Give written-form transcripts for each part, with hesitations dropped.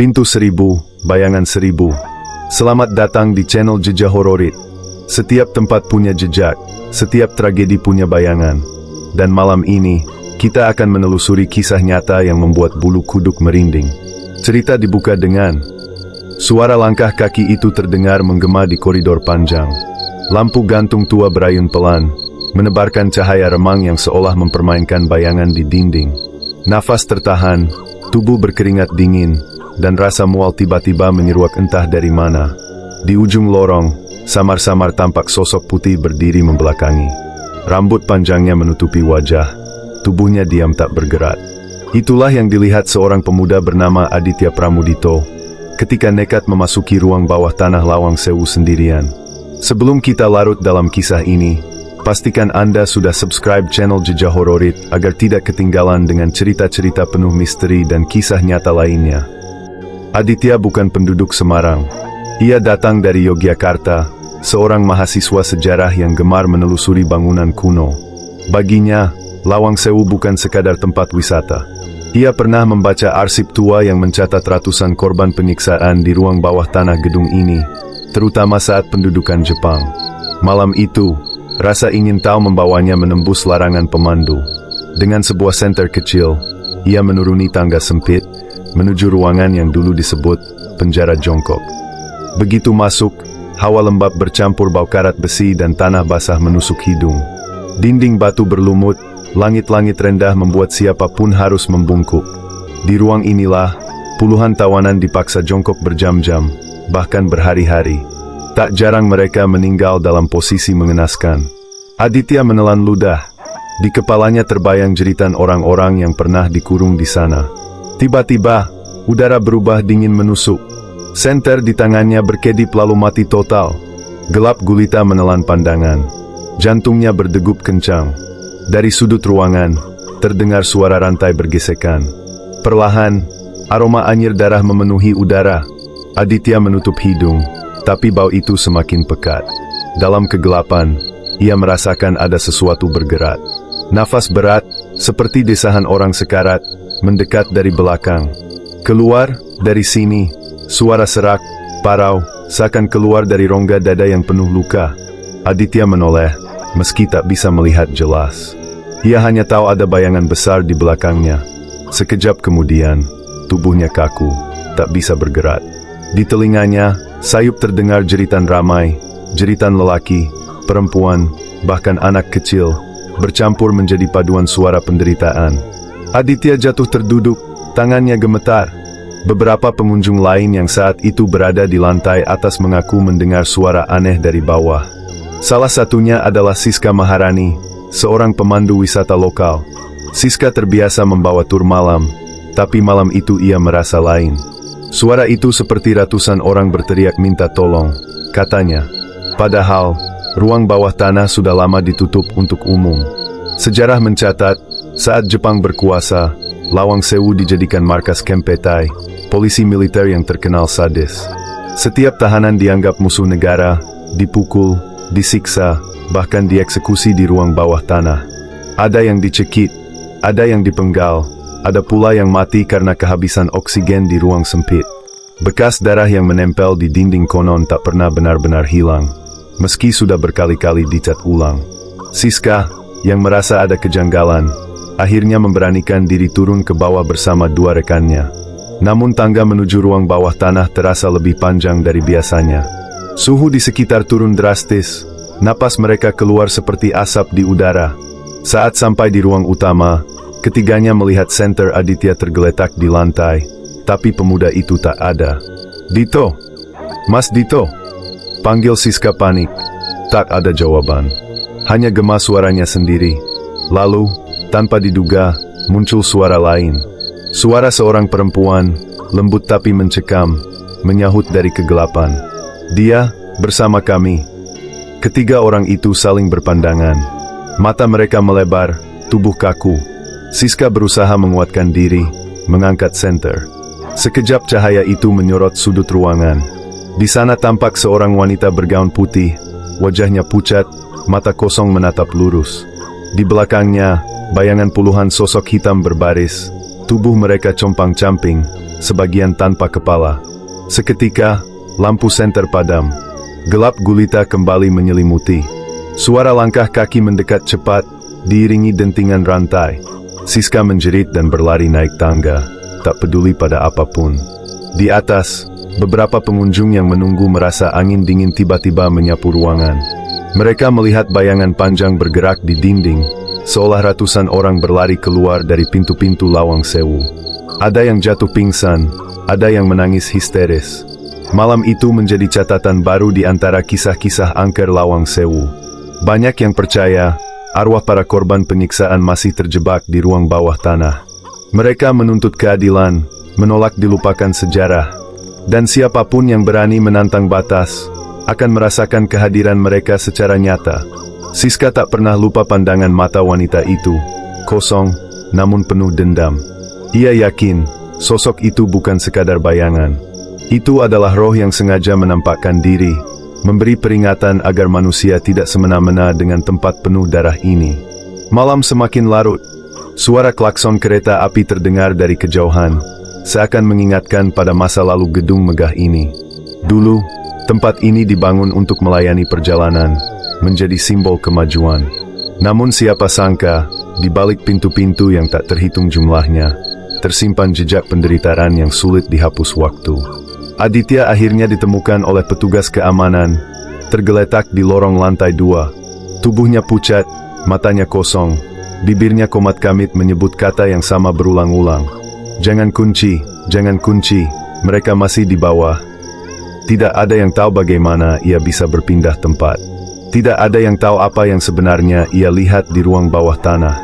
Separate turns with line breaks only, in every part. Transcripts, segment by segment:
Pintu 1000, Bayangan 1000. Selamat datang di channel Jejak Hororit. Setiap tempat punya jejak, setiap tragedi punya bayangan. Dan malam ini, kita akan menelusuri kisah nyata yang membuat bulu kuduk merinding. Cerita dibuka dengan suara langkah kaki itu terdengar menggema di koridor panjang. Lampu gantung tua berayun pelan, menebarkan cahaya remang yang seolah mempermainkan bayangan di dinding. Nafas tertahan, tubuh berkeringat dingin, dan rasa mual tiba-tiba menyeruak entah dari mana. Di ujung lorong, samar-samar tampak sosok putih berdiri membelakangi. Rambut panjangnya menutupi wajah, tubuhnya diam tak bergerak. Itulah yang dilihat seorang pemuda bernama Aditya Pramudito ketika nekat memasuki ruang bawah tanah Lawang Sewu sendirian. Sebelum kita larut dalam kisah ini, pastikan Anda sudah subscribe channel Jejak Hororit agar tidak ketinggalan dengan cerita-cerita penuh misteri dan kisah nyata lainnya. Aditya bukan penduduk Semarang. Ia datang dari Yogyakarta, seorang mahasiswa sejarah yang gemar menelusuri bangunan kuno. Baginya, Lawang Sewu bukan sekadar tempat wisata. Ia pernah membaca arsip tua yang mencatat ratusan korban penyiksaan di ruang bawah tanah gedung ini, terutama saat pendudukan Jepang. Malam itu, rasa ingin tahu membawanya menembus larangan pemandu. Dengan sebuah senter kecil, ia menuruni tangga sempit, menuju ruangan yang dulu disebut penjara jongkok. Begitu masuk, hawa lembab bercampur bau karat besi dan tanah basah menusuk hidung. Dinding batu berlumut, langit-langit rendah membuat siapapun harus membungkuk. Di ruang inilah, puluhan tawanan dipaksa jongkok berjam-jam, bahkan berhari-hari. Tak jarang mereka meninggal dalam posisi mengenaskan. Aditya menelan ludah. Di kepalanya terbayang jeritan orang-orang yang pernah dikurung di sana. Tiba-tiba, udara berubah dingin menusuk. Senter di tangannya berkedip lalu mati total. Gelap gulita menelan pandangan. Jantungnya berdegup kencang. Dari sudut ruangan, terdengar suara rantai bergesekan. Perlahan, aroma anyir darah memenuhi udara. Aditya menutup hidung, tapi bau itu semakin pekat. Dalam kegelapan, ia merasakan ada sesuatu bergerak. Nafas berat, seperti desahan orang sekarat, mendekat dari belakang. Keluar, dari sini, suara serak, parau, seakan keluar dari rongga dada yang penuh luka. Aditya menoleh, meski tak bisa melihat jelas. Ia hanya tahu ada bayangan besar di belakangnya. Sekejap kemudian, tubuhnya kaku, tak bisa bergerak. Di telinganya, sayup terdengar jeritan ramai, jeritan lelaki, perempuan, bahkan anak kecil, bercampur menjadi paduan suara penderitaan. Aditya jatuh terduduk, tangannya gemetar. Beberapa pengunjung lain yang saat itu berada di lantai atas mengaku mendengar suara aneh dari bawah. Salah satunya adalah Siska Maharani, seorang pemandu wisata lokal. Siska terbiasa membawa tur malam, tapi malam itu ia merasa lain. Suara itu seperti ratusan orang berteriak minta tolong, katanya. Padahal, ruang bawah tanah sudah lama ditutup untuk umum. Sejarah mencatat, saat Jepang berkuasa, Lawang Sewu dijadikan markas Kempetai, polisi militer yang terkenal sadis. Setiap tahanan dianggap musuh negara, dipukul, disiksa, bahkan dieksekusi di ruang bawah tanah. Ada yang dicekik, ada yang dipenggal, ada pula yang mati karena kehabisan oksigen di ruang sempit. Bekas darah yang menempel di dinding konon tak pernah benar-benar hilang, meski sudah berkali-kali dicat ulang. Siska, yang merasa ada kejanggalan, akhirnya memberanikan diri turun ke bawah bersama dua rekannya. Namun tangga menuju ruang bawah tanah terasa lebih panjang dari biasanya. Suhu di sekitar turun drastis, napas mereka keluar seperti asap di udara. Saat sampai di ruang utama, ketiganya melihat senter Aditya tergeletak di lantai, tapi pemuda itu tak ada. "Dito! Mas Dito!" panggil Siska panik. Tak ada jawaban. Hanya gema suaranya sendiri. Lalu, tanpa diduga, muncul suara lain. Suara seorang perempuan, lembut tapi mencekam, menyahut dari kegelapan. "Dia, bersama kami." Ketiga orang itu saling berpandangan. Mata mereka melebar, tubuh kaku. Siska berusaha menguatkan diri, mengangkat senter. Sekejap cahaya itu menyorot sudut ruangan. Di sana tampak seorang wanita bergaun putih, wajahnya pucat, mata kosong menatap lurus. Di belakangnya, bayangan puluhan sosok hitam berbaris, tubuh mereka compang-camping, sebagian tanpa kepala. Seketika, lampu senter padam. Gelap gulita kembali menyelimuti. Suara langkah kaki mendekat cepat, diiringi dentingan rantai. Siska menjerit dan berlari naik tangga, tak peduli pada apapun. Di atas, beberapa pengunjung yang menunggu merasa angin dingin tiba-tiba menyapu ruangan. Mereka melihat bayangan panjang bergerak di dinding, seolah ratusan orang berlari keluar dari pintu-pintu Lawang Sewu. Ada yang jatuh pingsan, ada yang menangis histeris. Malam itu menjadi catatan baru di antara kisah-kisah angker Lawang Sewu. Banyak yang percaya, arwah para korban penyiksaan masih terjebak di ruang bawah tanah. Mereka menuntut keadilan, menolak dilupakan sejarah, dan siapapun yang berani menantang batas, akan merasakan kehadiran mereka secara nyata. Siska tak pernah lupa pandangan mata wanita itu, kosong, namun penuh dendam. Ia yakin, sosok itu bukan sekadar bayangan. Itu adalah roh yang sengaja menampakkan diri, memberi peringatan agar manusia tidak semena-mena dengan tempat penuh darah ini. Malam semakin larut. Suara klakson kereta api terdengar dari kejauhan, seakan mengingatkan pada masa lalu gedung megah ini. Dulu, tempat ini dibangun untuk melayani perjalanan, menjadi simbol kemajuan. Namun siapa sangka, di balik pintu-pintu yang tak terhitung jumlahnya, tersimpan jejak penderitaan yang sulit dihapus waktu. Aditya akhirnya ditemukan oleh petugas keamanan, tergeletak di lorong lantai 2. Tubuhnya pucat, matanya kosong, bibirnya komat kamit menyebut kata yang sama berulang-ulang. Jangan kunci, mereka masih di bawah. Tidak ada yang tahu bagaimana ia bisa berpindah tempat. Tidak ada yang tahu apa yang sebenarnya ia lihat di ruang bawah tanah.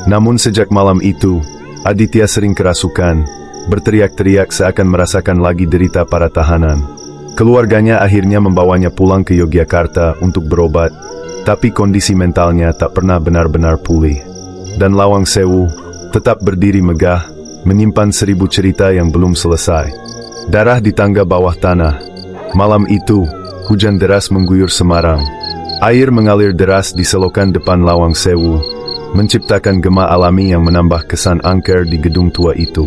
Namun sejak malam itu, Aditya sering kerasukan, berteriak-teriak seakan merasakan lagi derita para tahanan. Keluarganya akhirnya membawanya pulang ke Yogyakarta untuk berobat, tapi kondisi mentalnya tak pernah benar-benar pulih. Dan Lawang Sewu tetap berdiri megah, menyimpan 1000 cerita yang belum selesai. Darah di tangga bawah tanah. Malam itu, hujan deras mengguyur Semarang. Air mengalir deras di selokan depan Lawang Sewu, menciptakan gema alami yang menambah kesan angker di gedung tua itu.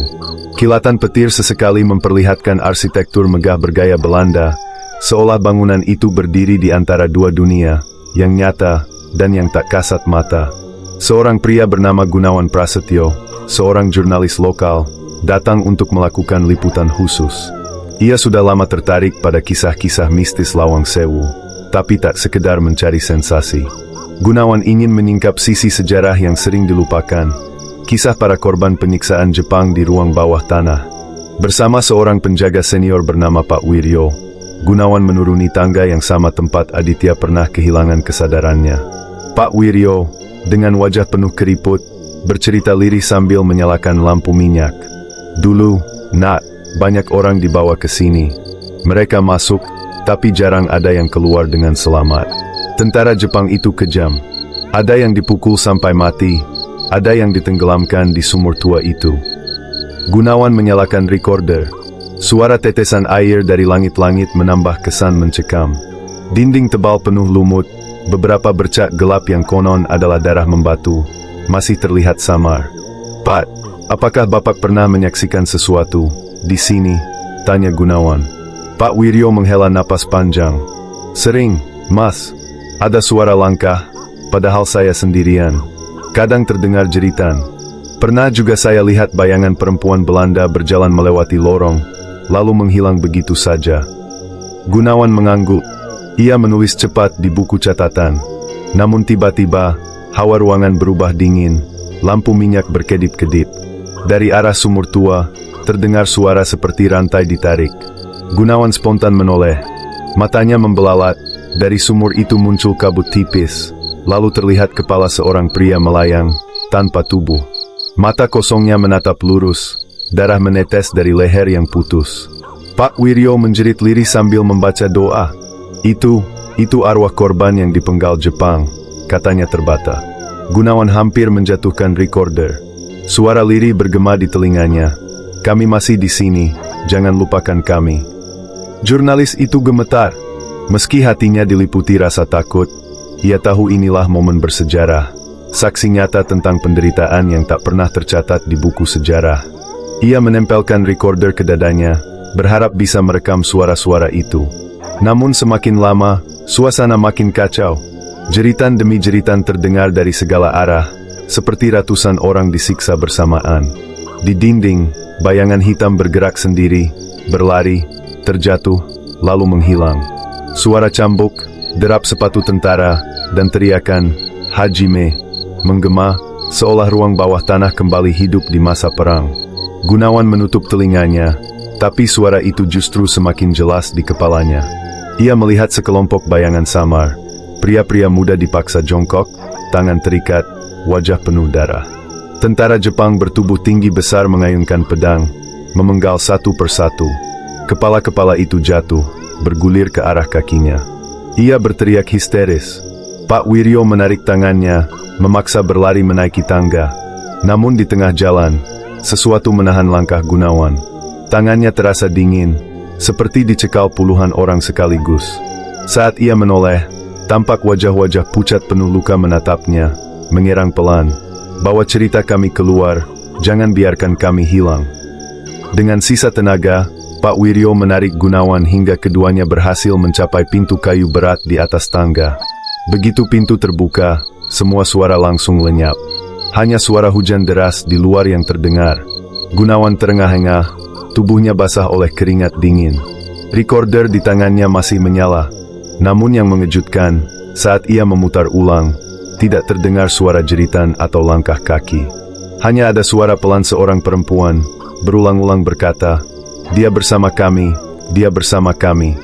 Kilatan petir sesekali memperlihatkan arsitektur megah bergaya Belanda, seolah bangunan itu berdiri di antara dua dunia, yang nyata dan yang tak kasat mata. Seorang pria bernama Gunawan Prasetyo, seorang jurnalis lokal, datang untuk melakukan liputan khusus. Ia sudah lama tertarik pada kisah-kisah mistis Lawang Sewu, tapi tak sekedar mencari sensasi. Gunawan ingin menyingkap sisi sejarah yang sering dilupakan, kisah para korban penyiksaan Jepang di ruang bawah tanah. Bersama seorang penjaga senior bernama Pak Wiryo, Gunawan menuruni tangga yang sama tempat Aditya pernah kehilangan kesadarannya. Pak Wiryo, dengan wajah penuh keriput, bercerita lirih sambil menyalakan lampu minyak. Dulu, Nak, banyak orang dibawa ke sini. Mereka masuk, tapi jarang ada yang keluar dengan selamat. Tentara Jepang itu kejam. Ada yang dipukul sampai mati, ada yang ditenggelamkan di sumur tua itu. Gunawan menyalakan recorder. Suara tetesan air dari langit-langit menambah kesan mencekam. Dinding tebal penuh lumut, beberapa bercak gelap yang konon adalah darah membatu, masih terlihat samar. Pak, apakah Bapak pernah menyaksikan sesuatu di sini? Tanya Gunawan. Pak Wiryo menghela napas panjang. Sering, Mas. Ada suara langkah, padahal saya sendirian. Kadang terdengar jeritan. Pernah juga saya lihat bayangan perempuan Belanda berjalan melewati lorong, lalu menghilang begitu saja. Gunawan mengangguk. Ia menulis cepat di buku catatan. Namun tiba-tiba, hawa ruangan berubah dingin, lampu minyak berkedip-kedip. Dari arah sumur tua, terdengar suara seperti rantai ditarik. Gunawan spontan menoleh. Matanya membelalat. Dari sumur itu muncul kabut tipis. Lalu terlihat kepala seorang pria melayang, tanpa tubuh. Mata kosongnya menatap lurus. Darah menetes dari leher yang putus. Pak Wiryo menjerit lirih sambil membaca doa. Itu arwah korban yang dipenggal Jepang, katanya terbata. Gunawan hampir menjatuhkan recorder. Suara lirih bergema di telinganya. Kami masih di sini, jangan lupakan kami. Jurnalis itu gemetar. Meski hatinya diliputi rasa takut, ia tahu inilah momen bersejarah. Saksi nyata tentang penderitaan yang tak pernah tercatat di buku sejarah. Ia menempelkan recorder ke dadanya, berharap bisa merekam suara-suara itu. Namun semakin lama, suasana makin kacau. Jeritan demi jeritan terdengar dari segala arah, seperti ratusan orang disiksa bersamaan. Di dinding, bayangan hitam bergerak sendiri, berlari, terjatuh, lalu menghilang. Suara cambuk, derap sepatu tentara, dan teriakan, "Hajime," menggema, seolah ruang bawah tanah kembali hidup di masa perang. Gunawan menutup telinganya, tapi suara itu justru semakin jelas di kepalanya. Ia melihat sekelompok bayangan samar, pria-pria muda dipaksa jongkok, tangan terikat, wajah penuh darah. Tentara Jepang bertubuh tinggi besar mengayunkan pedang, memenggal satu persatu. Kepala-kepala itu jatuh, bergulir ke arah kakinya. Ia berteriak histeris. Pak Wiryo menarik tangannya, memaksa berlari menaiki tangga. Namun di tengah jalan, sesuatu menahan langkah Gunawan. Tangannya terasa dingin, seperti dicekal puluhan orang sekaligus. Saat ia menoleh, tampak wajah-wajah pucat penuh luka menatapnya, mengerang pelan. "Bawa cerita kami keluar, jangan biarkan kami hilang." Dengan sisa tenaga, Pak Wiryo menarik Gunawan hingga keduanya berhasil mencapai pintu kayu berat di atas tangga. Begitu pintu terbuka, semua suara langsung lenyap. Hanya suara hujan deras di luar yang terdengar. Gunawan terengah-engah, tubuhnya basah oleh keringat dingin. Recorder di tangannya masih menyala. Namun yang mengejutkan, saat ia memutar ulang, tidak terdengar suara jeritan atau langkah kaki. Hanya ada suara pelan seorang perempuan, berulang-ulang berkata, "Dia bersama kami, dia bersama kami."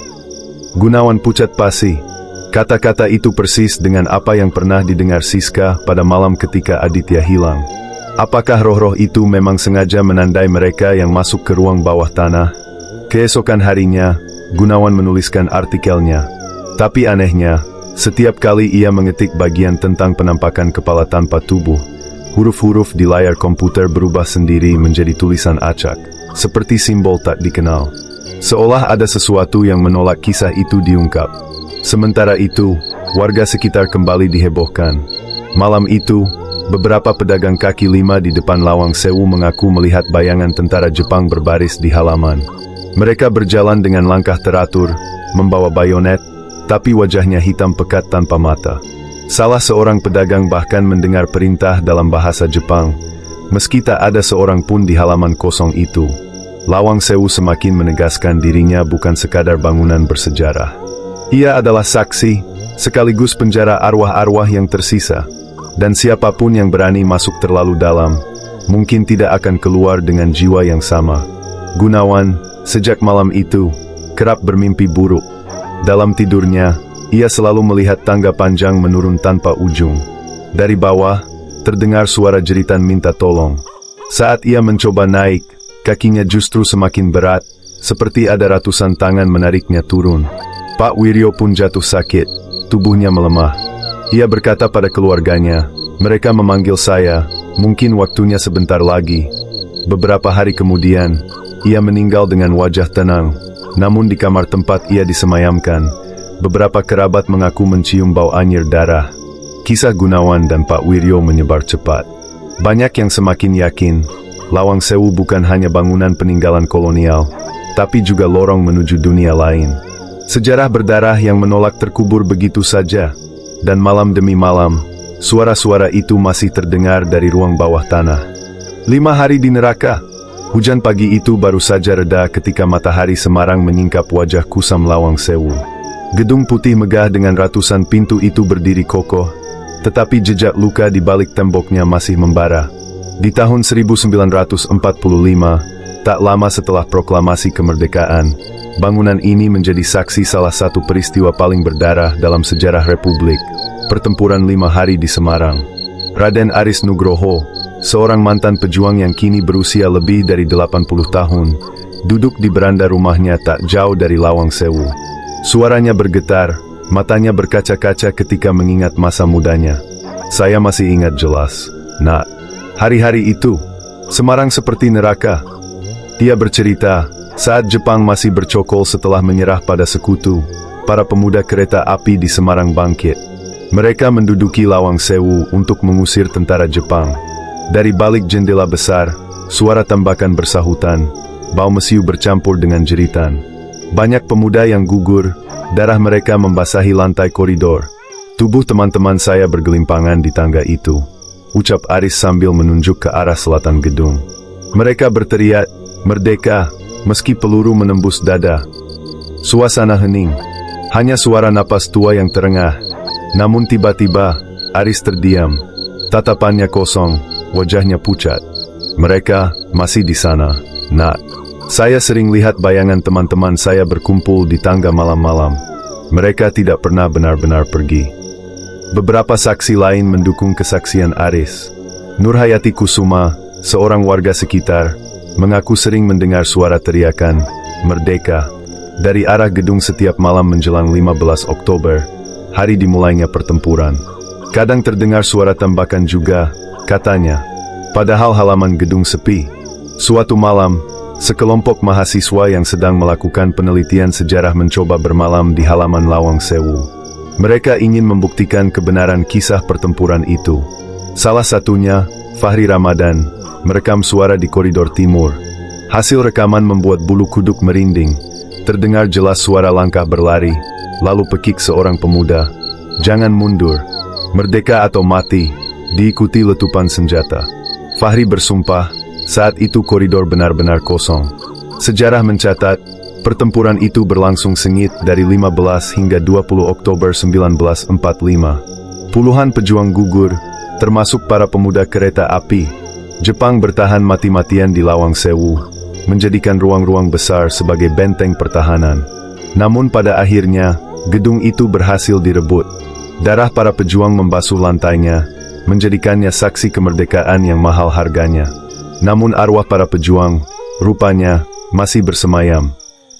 Gunawan pucat pasi. Kata-kata itu persis dengan apa yang pernah didengar Siska pada malam ketika Aditya hilang. Apakah roh-roh itu memang sengaja menandai mereka yang masuk ke ruang bawah tanah? Keesokan harinya, Gunawan menuliskan artikelnya. Tapi anehnya, setiap kali ia mengetik bagian tentang penampakan kepala tanpa tubuh, huruf-huruf di layar komputer berubah sendiri menjadi tulisan acak, seperti simbol tak dikenal. Seolah ada sesuatu yang menolak kisah itu diungkap. Sementara itu, warga sekitar kembali dihebohkan. Malam itu, beberapa pedagang kaki lima di depan Lawang Sewu mengaku melihat bayangan tentara Jepang berbaris di halaman. Mereka berjalan dengan langkah teratur, membawa bayonet, tapi wajahnya hitam pekat tanpa mata. Salah seorang pedagang bahkan mendengar perintah dalam bahasa Jepang, meski tak ada seorang pun di halaman kosong itu. Lawang Sewu semakin menegaskan dirinya bukan sekadar bangunan bersejarah. Ia adalah saksi, sekaligus penjara arwah-arwah yang tersisa. Dan siapapun yang berani masuk terlalu dalam, mungkin tidak akan keluar dengan jiwa yang sama. Gunawan, sejak malam itu, kerap bermimpi buruk. Dalam tidurnya, ia selalu melihat tangga panjang menurun tanpa ujung. Dari bawah, terdengar suara jeritan minta tolong. Saat ia mencoba naik, kakinya justru semakin berat, seperti ada ratusan tangan menariknya turun. Pak Wiryo pun jatuh sakit, tubuhnya melemah. Ia berkata pada keluarganya, "Mereka memanggil saya, mungkin waktunya sebentar lagi." Beberapa hari kemudian, ia meninggal dengan wajah tenang. Namun di kamar tempat ia disemayamkan, beberapa kerabat mengaku mencium bau anyir darah. Kisah Gunawan dan Pak Wiryo menyebar cepat. Banyak yang semakin yakin, Lawang Sewu bukan hanya bangunan peninggalan kolonial, tapi juga lorong menuju dunia lain. Sejarah berdarah yang menolak terkubur begitu saja, dan malam demi malam, suara-suara itu masih terdengar dari ruang bawah tanah. 5 hari di neraka. Hujan pagi itu baru saja reda ketika matahari Semarang menyingkap wajah kusam Lawang Sewu. Gedung putih megah dengan ratusan pintu itu berdiri kokoh, tetapi jejak luka di balik temboknya masih membara. Di tahun 1945, tak lama setelah proklamasi kemerdekaan, bangunan ini menjadi saksi salah satu peristiwa paling berdarah dalam sejarah Republik, pertempuran 5 hari di Semarang. Raden Aris Nugroho, seorang mantan pejuang yang kini berusia lebih dari 80 tahun, duduk di beranda rumahnya tak jauh dari Lawang Sewu. Suaranya bergetar, matanya berkaca-kaca ketika mengingat masa mudanya. "Saya masih ingat jelas, Nak. Hari-hari itu, Semarang seperti neraka." Dia bercerita, saat Jepang masih bercokol setelah menyerah pada sekutu, para pemuda kereta api di Semarang bangkit. Mereka menduduki Lawang Sewu untuk mengusir tentara Jepang. Dari balik jendela besar, suara tembakan bersahutan, bau mesiu bercampur dengan jeritan. Banyak pemuda yang gugur, darah mereka membasahi lantai koridor. Tubuh teman-teman saya bergelimpangan di tangga itu, ucap Aris sambil menunjuk ke arah selatan gedung. Mereka berteriak, "Merdeka!" meski peluru menembus dada. Suasana hening, hanya suara napas tua yang terengah. Namun tiba-tiba, Aris terdiam. Tatapannya kosong, wajahnya pucat. "Mereka masih di sana, Nak. Saya sering lihat bayangan teman-teman saya berkumpul di tangga malam-malam. Mereka tidak pernah benar-benar pergi." Beberapa saksi lain mendukung kesaksian Aris. Nurhayati Kusuma, seorang warga sekitar, mengaku sering mendengar suara teriakan, "Merdeka!" dari arah gedung setiap malam menjelang 15 Oktober, hari dimulainya pertempuran. Kadang terdengar suara tembakan juga, katanya. Padahal halaman gedung sepi. Suatu malam, sekelompok mahasiswa yang sedang melakukan penelitian sejarah mencoba bermalam di halaman Lawang Sewu. Mereka ingin membuktikan kebenaran kisah pertempuran itu. Salah satunya, Fahri Ramadan, merekam suara di koridor timur. Hasil rekaman membuat bulu kuduk merinding. Terdengar jelas suara langkah berlari, lalu pekik seorang pemuda, "Jangan mundur, merdeka atau mati," diikuti letupan senjata. Fahri bersumpah, saat itu koridor benar-benar kosong. Sejarah mencatat, pertempuran itu berlangsung sengit dari 15 hingga 20 Oktober 1945. Puluhan pejuang gugur, termasuk para pemuda kereta api. Jepang bertahan mati-matian di Lawang Sewu, menjadikan ruang-ruang besar sebagai benteng pertahanan. Namun pada akhirnya, gedung itu berhasil direbut. Darah para pejuang membasuh lantainya, menjadikannya saksi kemerdekaan yang mahal harganya. Namun arwah para pejuang, rupanya, masih bersemayam.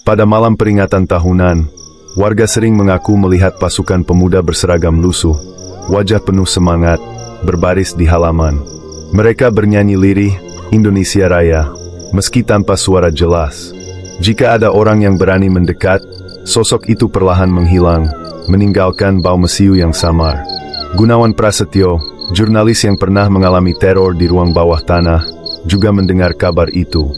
Pada malam peringatan tahunan, warga sering mengaku melihat pasukan pemuda berseragam lusuh, wajah penuh semangat, berbaris di halaman. Mereka bernyanyi lirih, "Indonesia Raya," meski tanpa suara jelas. Jika ada orang yang berani mendekat, sosok itu perlahan menghilang, meninggalkan bau mesiu yang samar. Gunawan Prasetyo, jurnalis yang pernah mengalami teror di ruang bawah tanah, juga mendengar kabar itu.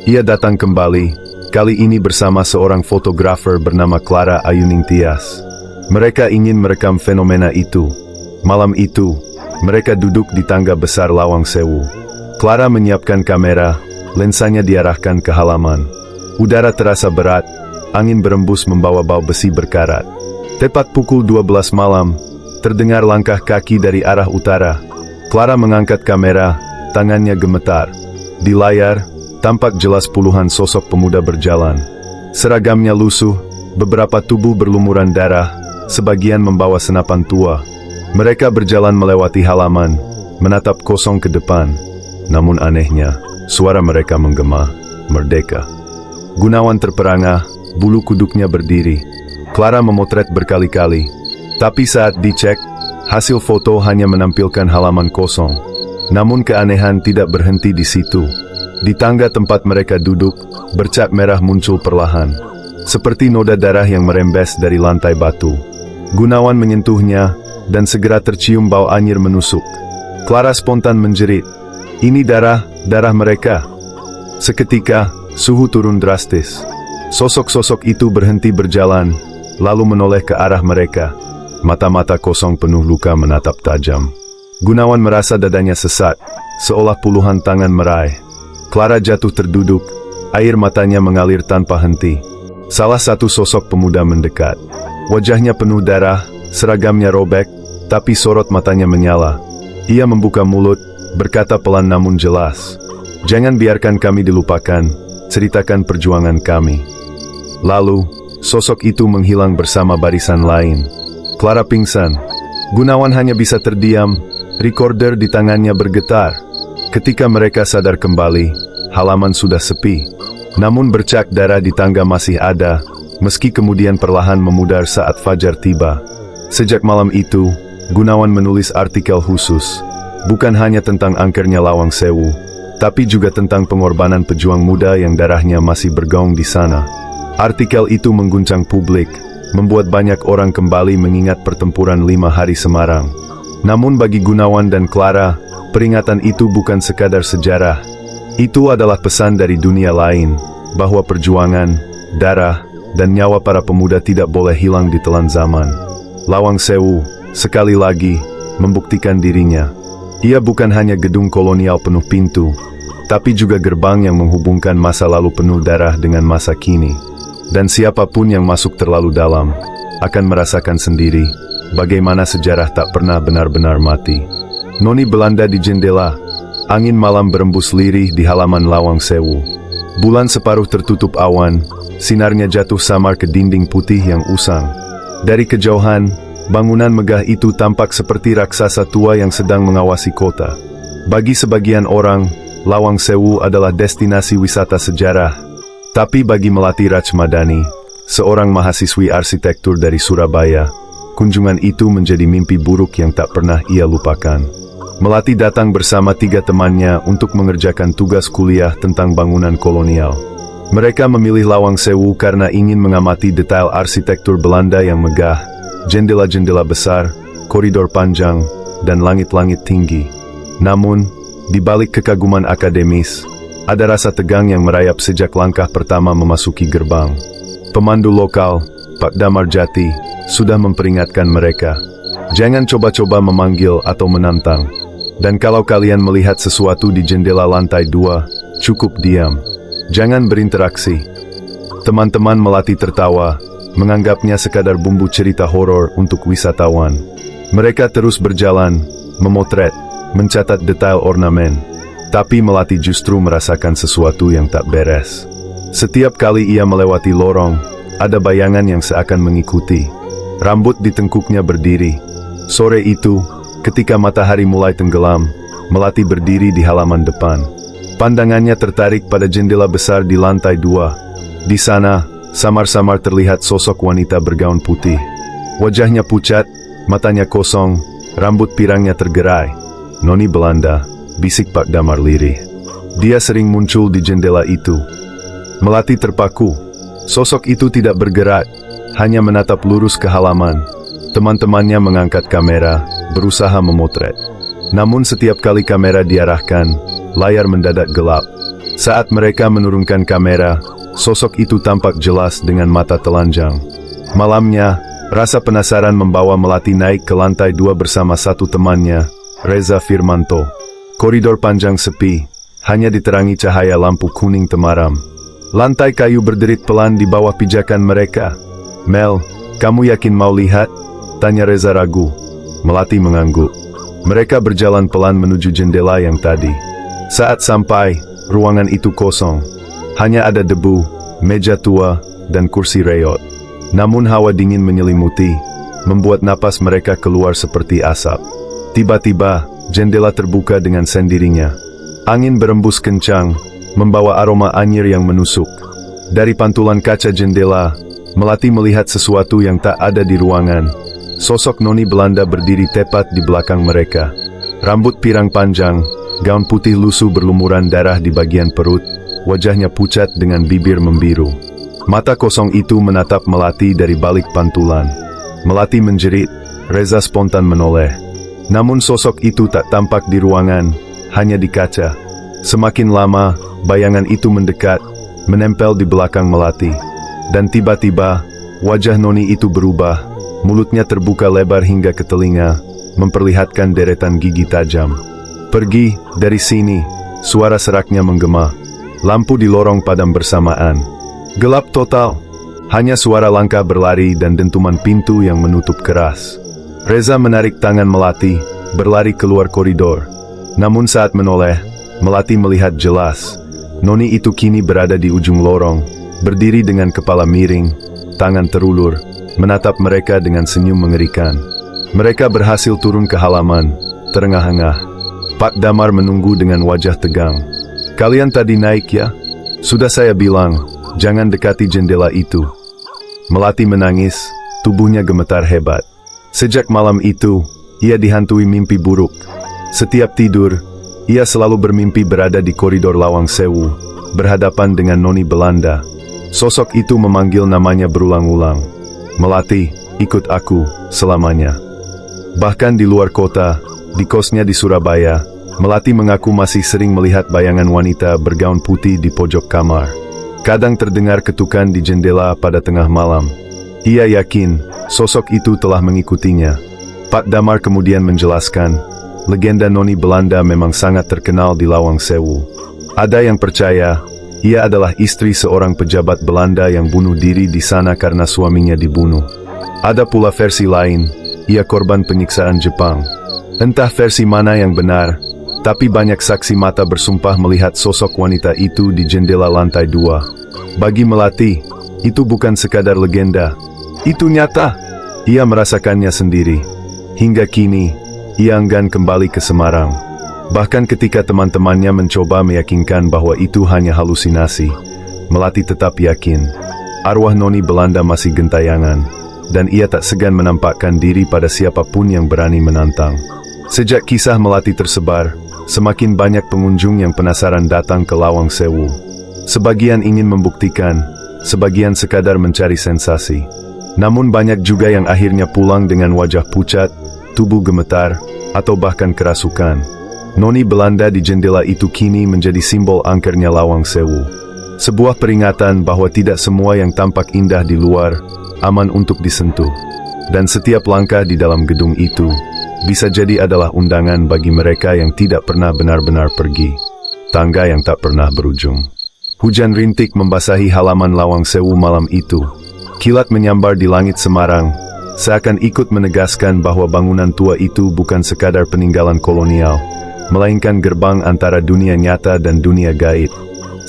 Ia datang kembali, kali ini bersama seorang fotografer bernama Clara Ayuning Tias. Mereka ingin merekam fenomena itu. Malam itu, mereka duduk di tangga besar Lawang Sewu. Clara menyiapkan kamera, lensanya diarahkan ke halaman. Udara terasa berat, angin berembus membawa bau besi berkarat. Tepat pukul 12 malam, terdengar langkah kaki dari arah utara. Clara mengangkat kamera, tangannya gemetar. Di layar, tampak jelas puluhan sosok pemuda berjalan. Seragamnya lusuh, beberapa tubuh berlumuran darah, sebagian membawa senapan tua. Mereka berjalan melewati halaman, menatap kosong ke depan. Namun anehnya, suara mereka menggema, "Merdeka." Gunawan terperangah, bulu kuduknya berdiri. Clara memotret berkali-kali. Tapi saat dicek, hasil foto hanya menampilkan halaman kosong. Namun keanehan tidak berhenti di situ. Di tangga tempat mereka duduk, bercak merah muncul perlahan. Seperti noda darah yang merembes dari lantai batu. Gunawan menyentuhnya, dan segera tercium bau anyir menusuk. Clara spontan menjerit, "Ini darah mereka." Seketika, suhu turun drastis. Sosok-sosok itu berhenti berjalan, lalu menoleh ke arah mereka. Mata-mata kosong penuh luka menatap tajam. Gunawan merasa dadanya sesak, seolah puluhan tangan meraih. Clara jatuh terduduk, air matanya mengalir tanpa henti. Salah satu sosok pemuda mendekat. Wajahnya penuh darah, seragamnya robek, tapi sorot matanya menyala. Ia membuka mulut, berkata pelan namun jelas, "Jangan biarkan kami dilupakan, ceritakan perjuangan kami." Lalu, sosok itu menghilang bersama barisan lain. Clara pingsan. Gunawan hanya bisa terdiam, recorder di tangannya bergetar. Ketika mereka sadar kembali, halaman sudah sepi. Namun bercak darah di tangga masih ada, meski kemudian perlahan memudar saat fajar tiba. Sejak malam itu, Gunawan menulis artikel khusus, bukan hanya tentang angkernya Lawang Sewu, tapi juga tentang pengorbanan pejuang muda yang darahnya masih bergaung di sana. Artikel itu mengguncang publik, membuat banyak orang kembali mengingat pertempuran 5 hari Semarang. Namun bagi Gunawan dan Clara, peringatan itu bukan sekadar sejarah. Itu adalah pesan dari dunia lain, bahwa perjuangan, darah, dan nyawa para pemuda tidak boleh hilang di telan zaman. Lawang Sewu, sekali lagi, membuktikan dirinya. Ia bukan hanya gedung kolonial penuh pintu, tapi juga gerbang yang menghubungkan masa lalu penuh darah dengan masa kini. Dan siapapun yang masuk terlalu dalam, akan merasakan sendiri, bagaimana sejarah tak pernah benar-benar mati. Noni Belanda di jendela. Angin malam berembus lirih di halaman Lawang Sewu. Bulan separuh tertutup awan, sinarnya jatuh samar ke dinding putih yang usang. Dari kejauhan, bangunan megah itu tampak seperti raksasa tua yang sedang mengawasi kota. Bagi sebagian orang, Lawang Sewu adalah destinasi wisata sejarah. Tapi bagi Melati Rachmadani, seorang mahasiswi arsitektur dari Surabaya, kunjungan itu menjadi mimpi buruk yang tak pernah ia lupakan. Melati datang bersama 3 temannya untuk mengerjakan tugas kuliah tentang bangunan kolonial. Mereka memilih Lawang Sewu karena ingin mengamati detail arsitektur Belanda yang megah, jendela-jendela besar, koridor panjang, dan langit-langit tinggi. Namun, di balik kekaguman akademis, ada rasa tegang yang merayap sejak langkah pertama memasuki gerbang. Pemandu lokal, Pak Damarjati, sudah memperingatkan mereka. Jangan coba-coba memanggil atau menantang. Dan kalau kalian melihat sesuatu di jendela lantai 2, cukup diam. Jangan berinteraksi. Teman-teman Melati tertawa, menganggapnya sekadar bumbu cerita horor untuk wisatawan. Mereka terus berjalan, memotret, mencatat detail ornamen. Tapi Melati justru merasakan sesuatu yang tak beres. Setiap kali ia melewati lorong, ada bayangan yang seakan mengikuti. Rambut di tengkuknya berdiri. Sore itu, ketika matahari mulai tenggelam, Melati berdiri di halaman depan. Pandangannya tertarik pada jendela besar di lantai 2. Di sana, samar-samar terlihat sosok wanita bergaun putih. Wajahnya pucat, matanya kosong, rambut pirangnya tergerai. Noni Belanda, bisik Pak Damar lirih. Dia sering muncul di jendela itu. Melati terpaku. Sosok itu tidak bergerak, hanya menatap lurus ke halaman. Teman-temannya mengangkat kamera, berusaha memotret. Namun setiap kali kamera diarahkan, layar mendadak gelap. Saat mereka menurunkan kamera, sosok itu tampak jelas dengan mata telanjang. Malamnya, rasa penasaran membawa Melati naik ke lantai 2 bersama satu temannya, Reza Firmanto. Koridor panjang sepi, hanya diterangi cahaya lampu kuning temaram. Lantai kayu berderit pelan di bawah pijakan mereka. "Mel, kamu yakin mau lihat?" tanya Reza ragu. Melati mengangguk. Mereka berjalan pelan menuju jendela yang tadi. Saat sampai, ruangan itu kosong. Hanya ada debu, meja tua, dan kursi reot. Namun hawa dingin menyelimuti, membuat napas mereka keluar seperti asap. Tiba-tiba, jendela terbuka dengan sendirinya. Angin berembus kencang, membawa aroma anyir yang menusuk. Dari pantulan kaca jendela, Melati melihat sesuatu yang tak ada di ruangan. Sosok Noni Belanda berdiri tepat di belakang mereka. Rambut pirang panjang, gaun putih lusuh berlumuran darah di bagian perut, wajahnya pucat dengan bibir membiru. Mata kosong itu menatap Melati dari balik pantulan. Melati menjerit, Reza spontan menoleh. Namun sosok itu tak tampak di ruangan, hanya di kaca. Semakin lama, bayangan itu mendekat, menempel di belakang Melati. Dan tiba-tiba, wajah Noni itu berubah, mulutnya terbuka lebar hingga ke telinga, memperlihatkan deretan gigi tajam. "Pergi, dari sini," suara seraknya menggema. Lampu di lorong padam bersamaan. Gelap total, hanya suara langkah berlari dan dentuman pintu yang menutup keras. Reza menarik tangan Melati, berlari keluar koridor. Namun saat menoleh, Melati melihat jelas. Noni itu kini berada di ujung lorong, berdiri dengan kepala miring, tangan terulur, menatap mereka dengan senyum mengerikan. Mereka berhasil turun ke halaman, terengah-engah. Pak Damar menunggu dengan wajah tegang. "Kalian tadi naik ya? Sudah saya bilang, jangan dekati jendela itu." Melati menangis, tubuhnya gemetar hebat. Sejak malam itu, ia dihantui mimpi buruk. Setiap tidur, ia selalu bermimpi berada di koridor Lawang Sewu, berhadapan dengan Noni Belanda. Sosok itu memanggil namanya berulang-ulang. "Melati, ikut aku, selamanya." Bahkan di luar kota, di kosnya di Surabaya, Melati mengaku masih sering melihat bayangan wanita bergaun putih di pojok kamar. Kadang terdengar ketukan di jendela pada tengah malam. Ia yakin sosok itu telah mengikutinya. Pak Damar kemudian menjelaskan, legenda noni Belanda memang sangat terkenal di Lawang Sewu. Ada yang percaya ia adalah istri seorang pejabat Belanda yang bunuh diri di sana karena suaminya dibunuh. Ada pula versi lain, ia korban penyiksaan Jepang. Entah versi mana yang benar, tapi banyak saksi mata bersumpah melihat sosok wanita itu di jendela lantai 2. Bagi Melati, itu bukan sekadar legenda. Itu nyata. Ia merasakannya sendiri. Hingga kini, ia enggan kembali ke Semarang. Bahkan ketika teman-temannya mencoba meyakinkan bahwa itu hanya halusinasi, Melati tetap yakin arwah noni Belanda masih gentayangan, dan ia tak segan menampakkan diri pada siapapun yang berani menantang. Sejak kisah Melati tersebar, semakin banyak pengunjung yang penasaran datang ke Lawang Sewu. Sebagian ingin membuktikan, sebagian sekadar mencari sensasi. Namun banyak juga yang akhirnya pulang dengan wajah pucat, tubuh gemetar, atau bahkan kerasukan. Noni Belanda di jendela itu kini menjadi simbol angkernya Lawang Sewu. Sebuah peringatan bahwa tidak semua yang tampak indah di luar aman untuk disentuh. Dan setiap langkah di dalam gedung itu bisa jadi adalah undangan bagi mereka yang tidak pernah benar-benar pergi. Tangga yang tak pernah berujung. Hujan rintik membasahi halaman Lawang Sewu malam itu. Kilat menyambar di langit Semarang, seakan ikut menegaskan bahwa bangunan tua itu bukan sekadar peninggalan kolonial, melainkan gerbang antara dunia nyata dan dunia gaib.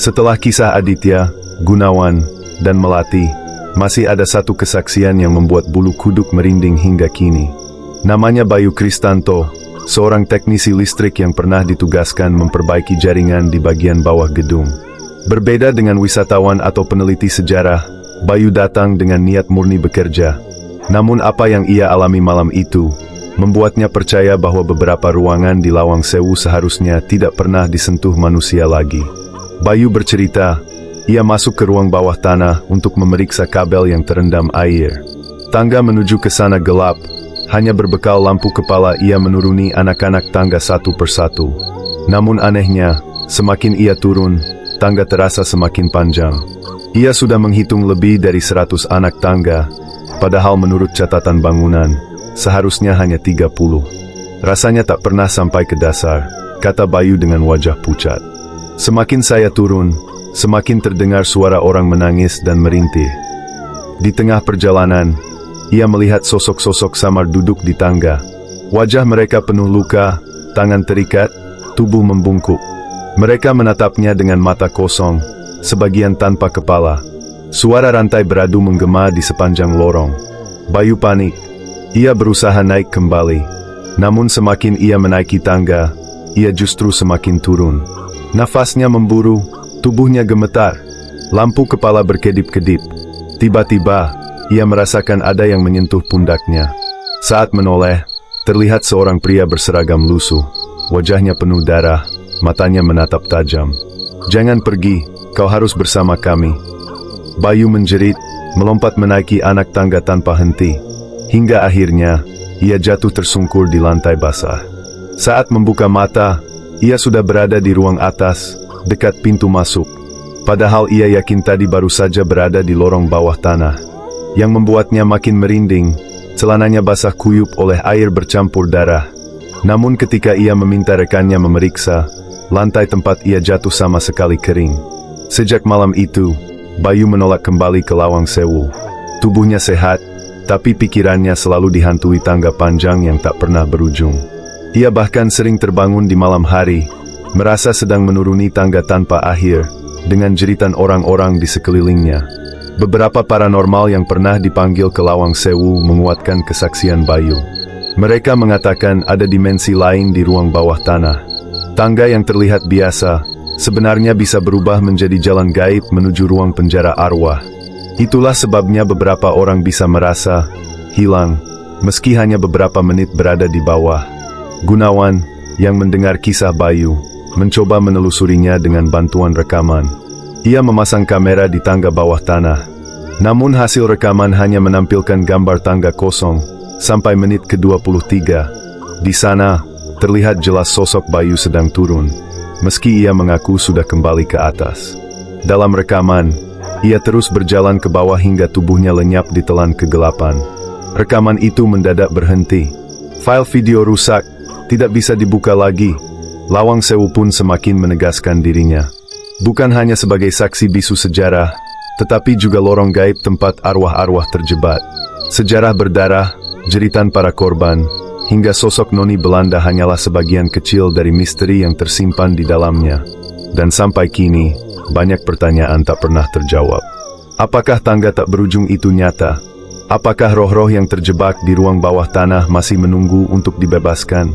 Setelah kisah Aditya, Gunawan, dan Melati, masih ada satu kesaksian yang membuat bulu kuduk merinding hingga kini. Namanya Bayu Kristanto, seorang teknisi listrik yang pernah ditugaskan memperbaiki jaringan di bagian bawah gedung. Berbeda dengan wisatawan atau peneliti sejarah, Bayu datang dengan niat murni bekerja. Namun apa yang ia alami malam itu, membuatnya percaya bahwa beberapa ruangan di Lawang Sewu seharusnya tidak pernah disentuh manusia lagi. Bayu bercerita, ia masuk ke ruang bawah tanah untuk memeriksa kabel yang terendam air. Tangga menuju ke sana gelap. Hanya berbekal lampu kepala ia menuruni anak-anak tangga satu persatu. Namun anehnya, semakin ia turun, tangga terasa semakin panjang. Ia sudah menghitung lebih dari 100 anak tangga, padahal menurut catatan bangunan, seharusnya hanya 30. Rasanya tak pernah sampai ke dasar, kata Bayu dengan wajah pucat. Semakin saya turun, semakin terdengar suara orang menangis dan merintih. Di tengah perjalanan, ia melihat sosok-sosok samar duduk di tangga. Wajah mereka penuh luka, tangan terikat, tubuh membungkuk. Mereka menatapnya dengan mata kosong, sebagian tanpa kepala. Suara rantai beradu menggema di sepanjang lorong. Bayu panik. Ia berusaha naik kembali. Namun semakin ia menaiki tangga, ia justru semakin turun. Nafasnya memburu, tubuhnya gemetar. Lampu kepala berkedip-kedip. Tiba-tiba, ia merasakan ada yang menyentuh pundaknya. Saat menoleh, terlihat seorang pria berseragam lusuh. Wajahnya penuh darah, matanya menatap tajam. "Jangan pergi, kau harus bersama kami." Bayu menjerit, melompat menaiki anak tangga tanpa henti. Hingga akhirnya, ia jatuh tersungkur di lantai basah. Saat membuka mata, ia sudah berada di ruang atas, dekat pintu masuk. Padahal ia yakin tadi baru saja berada di lorong bawah tanah. Yang membuatnya makin merinding, celananya basah kuyup oleh air bercampur darah. Namun ketika ia meminta rekannya memeriksa, lantai tempat ia jatuh sama sekali kering. Sejak malam itu, Bayu menolak kembali ke Lawang Sewu. Tubuhnya sehat, tapi pikirannya selalu dihantui tangga panjang yang tak pernah berujung. Ia bahkan sering terbangun di malam hari, merasa sedang menuruni tangga tanpa akhir, dengan jeritan orang-orang di sekelilingnya. Beberapa paranormal yang pernah dipanggil ke Lawang Sewu menguatkan kesaksian Bayu. Mereka mengatakan ada dimensi lain di ruang bawah tanah. Tangga yang terlihat biasa, sebenarnya bisa berubah menjadi jalan gaib menuju ruang penjara arwah. Itulah sebabnya beberapa orang bisa merasa hilang, meski hanya beberapa menit berada di bawah. Gunawan, yang mendengar kisah Bayu, mencoba menelusurinya dengan bantuan rekaman. Ia memasang kamera di tangga bawah tanah. Namun hasil rekaman hanya menampilkan gambar tangga kosong, sampai menit ke-23. Di sana, terlihat jelas sosok Bayu sedang turun, meski ia mengaku sudah kembali ke atas. Dalam rekaman, ia terus berjalan ke bawah hingga tubuhnya lenyap di telan kegelapan. Rekaman itu mendadak berhenti. File video rusak, tidak bisa dibuka lagi. Lawang Sewu pun semakin menegaskan dirinya. Bukan hanya sebagai saksi bisu sejarah, tetapi juga lorong gaib tempat arwah-arwah terjebak. Sejarah berdarah, jeritan para korban, hingga sosok noni Belanda hanyalah sebagian kecil dari misteri yang tersimpan di dalamnya. Dan sampai kini, banyak pertanyaan tak pernah terjawab. Apakah tangga tak berujung itu nyata? Apakah roh-roh yang terjebak di ruang bawah tanah masih menunggu untuk dibebaskan?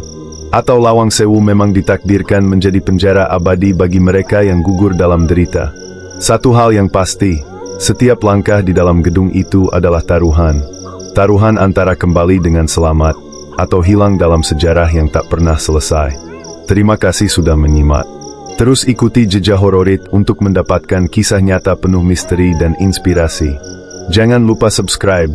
Atau Lawang Sewu memang ditakdirkan menjadi penjara abadi bagi mereka yang gugur dalam derita? Satu hal yang pasti, setiap langkah di dalam gedung itu adalah taruhan. Taruhan antara kembali dengan selamat, atau hilang dalam sejarah yang tak pernah selesai. Terima kasih sudah menyimak. Terus ikuti Jejak Hororit untuk mendapatkan kisah nyata penuh misteri dan inspirasi. Jangan lupa subscribe.